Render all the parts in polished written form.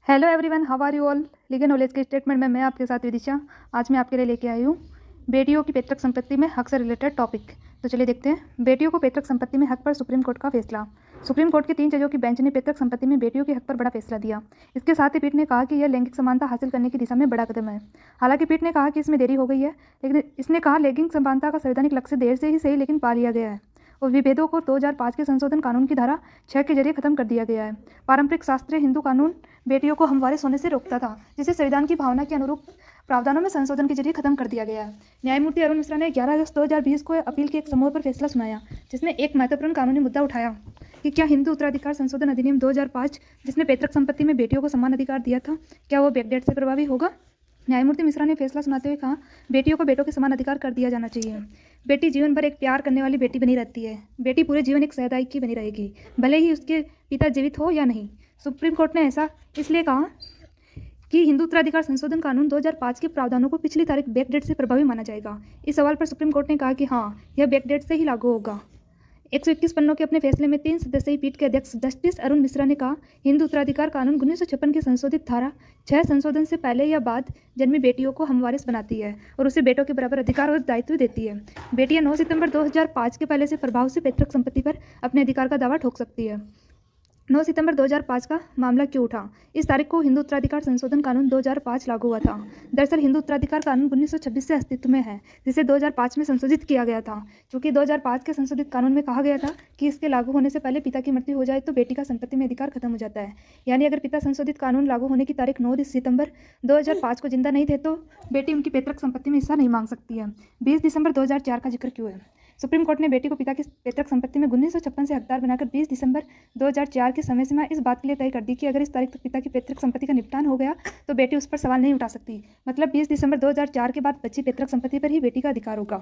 Hello everyone, how are you all. Legal knowledge के statement में मैं आपके साथ विदिशा आज मैं आपके लिए लेके आई हूँ बेटियों की पैतृक संपत्ति में हक से रिलेटेड टॉपिक। तो चलिए देखते हैं। बेटियों को पैतृक संपत्ति में हक पर सुप्रीम कोर्ट का फैसला। सुप्रीम कोर्ट के 3 जजों की बेंच ने पैतृक संपत्ति में बेटियों के हक पर बड़ा फैसला दिया। इसके साथ ही पीठ ने कहा कि यह लैंगिक समानता हासिल करने की दिशा में बड़ा कदम है। हालांकि पीठ ने कहा कि इसमें देरी हो गई है, लेकिन इसने कहा लैंगिक समानता का संवैधानिक लक्ष्य देर से ही सही लेकिन पा लिया गया है और विभेदों को 2005 के संशोधन कानून की धारा 6 के जरिए खत्म कर दिया गया है। पारंपरिक शास्त्रीय हिंदू कानून बेटियों को हमवारिस होने से रोकता था, जिसे संविधान की भावना के अनुरूप प्रावधानों में संशोधन के जरिए खत्म कर दिया गया है। न्यायमूर्ति अरुण मिश्रा ने 11 अगस्त 2020 को अपील के एक समूह पर फैसला सुनाया, जिसमें एक महत्वपूर्ण कानूनी मुद्दा उठाया कि क्या हिंदू उत्तराधिकार संशोधन अधिनियम 2005 जिसने पैतृक संपत्ति में बेटियों को समान अधिकार दिया था, क्या वो बैकडेट से प्रभावी होगा। न्यायमूर्ति मिश्रा ने फैसला सुनाते हुए कहा, बेटियों को बेटों के समान अधिकार कर दिया जाना चाहिए। बेटी जीवन भर एक प्यार करने वाली बेटी बनी रहती है। बेटी पूरे जीवन एक सहदायिकी बनी रहेगी, भले ही उसके पिता जीवित हो या नहीं। सुप्रीम कोर्ट ने ऐसा इसलिए कहा कि हिंदू उत्तराधिकार संशोधन कानून 2005 के प्रावधानों को पिछली तारीख बैकडेट से प्रभावी माना जाएगा। इस सवाल पर सुप्रीम कोर्ट ने कहा कि हाँ, यह बैकडेट से ही लागू होगा। 121 पन्नों के अपने फैसले में 3 सदस्यीय पीठ के अध्यक्ष जस्टिस अरुण मिश्रा ने कहा, हिंदू उत्तराधिकार कानून 1956 की संशोधित धारा 6 संशोधन से पहले या बाद जन्मी बेटियों को हमवारिस बनाती है और उसे बेटों के बराबर अधिकार और दायित्व देती है। बेटियां 9 सितंबर 2005 के पहले से प्रभाव से पैतृक संपत्ति पर अपने अधिकार का दावा ठोक सकती है। 9 सितंबर 2005 का मामला क्यों उठा। इस तारीख को हिंदू उत्तराधिकार संशोधन कानून 2005 लागू हुआ था। दरअसल हिंदू उत्तराधिकार कानून 1926 से अस्तित्व में है, जिसे 2005 में संशोधित किया गया था। चूंकि 2005 के संशोधित कानून में कहा गया था कि इसके लागू होने से पहले पिता की मृत्यु हो जाए तो बेटी का संपत्ति में अधिकार खत्म हो जाता है। यानी अगर पिता संशोधित कानून लागू होने की तारीख 9 सितंबर 2005 को जिंदा नहीं थे तो बेटी उनकी पैतृक संपत्ति में हिस्सा नहीं मांग सकती है। 20 दिसंबर 2004 का जिक्र क्यों है। सुप्रीम कोर्ट ने बेटी को पिता की पैतृक संपत्ति में 1956 से हकदार बनाकर 20 दिसंबर 2004 की समय सीमा इस बात के लिए तय कर दी कि अगर इस तारीख तक पिता की पैतृक संपत्ति का निपटान हो गया तो बेटी उस पर सवाल नहीं उठा सकती। मतलब 20 दिसंबर 2004 के बाद बची पैतृक संपत्ति पर ही बेटी का अधिकार होगा।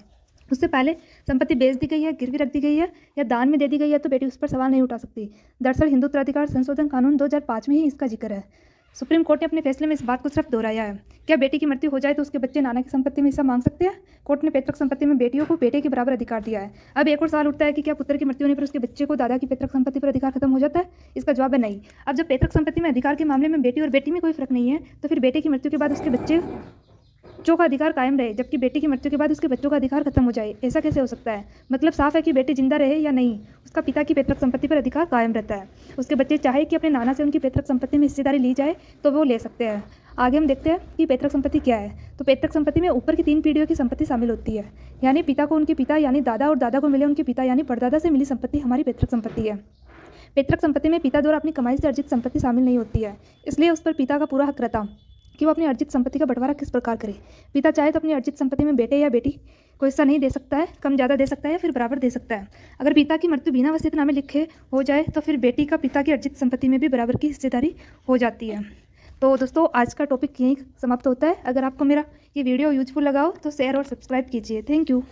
उससे पहले संपत्ति बेच दी गई है, गिरवी रख दी गई है या दान में दे दी गई है तो बेटी उस पर सवाल नहीं उठा सकती। दरअसल हिंदू उत्तराधिकार संशोधन कानून 2005 में ही इसका जिक्र है। सुप्रीम कोर्ट ने अपने फैसले में इस बात को सिर्फ दोहराया है। क्या बेटी की मृत्यु हो जाए तो उसके बच्चे नाना की संपत्ति में हिस्सा मांग सकते हैं। कोर्ट ने पैतृक संपत्ति में बेटियों को बेटे के बराबर अधिकार दिया है। अब एक और सवाल उठता है कि क्या पुत्र की मृत्यु होने पर उसके बच्चे को दादा की पैतृक संपत्ति पर अधिकार खत्म हो जाता है। इसका जवाब है नहीं। अब जब पैतृक संपत्ति में अधिकार के मामले में बेटी और बेटी में कोई फर्क नहीं है तो फिर बेटे की मृत्यु के बाद उसके बच्चों का अधिकार कायम रहे, जबकि बेटी की मृत्यु के बाद उसके बच्चों का अधिकार खत्म हो जाए। ऐसा कैसे हो सकता है। मतलब साफ है कि बेटी जिंदा रहे या नहीं, उसका पिता की पैतृक संपत्ति पर अधिकार कायम रहता है। उसके बच्चे चाहे कि अपने नाना से उनकी पैतृक संपत्ति में हिस्सेदारी ली जाए तो वो ले सकते हैं। आगे हम देखते हैं कि पैतृक संपत्ति क्या है। तो पैतृक संपत्ति में ऊपर की 3 पीढ़ियों की संपत्ति शामिल होती है। यानी पिता को उनके पिता यानी दादा और दादा को मिले उनके पिता यानी परदादा से मिली संपत्ति हमारी पैतृक संपत्ति है। पैतृक संपत्ति में पिता द्वारा अपनी कमाई से अर्जित संपत्ति शामिल नहीं होती है, इसलिए उस पर पिता का पूरा हक रहता कि वो अपनी अर्जित संपत्ति का बंटवारा किस प्रकार करे। पिता चाहे तो अपनी अर्जित संपत्ति में बेटे या बेटी को हिस्सा नहीं दे सकता है, कम ज़्यादा दे सकता है या फिर बराबर दे सकता है। अगर पिता की मृत्यु बिना वसीयतनामे लिखे हो जाए तो फिर बेटी का पिता की अर्जित संपत्ति में भी बराबर की हिस्सेदारी हो जाती है। तो दोस्तों आज का टॉपिक यहीं समाप्त होता है। अगर आपको मेरा ये वीडियो यूजफुल लगा हो तो शेयर और सब्सक्राइब कीजिए। Thank you.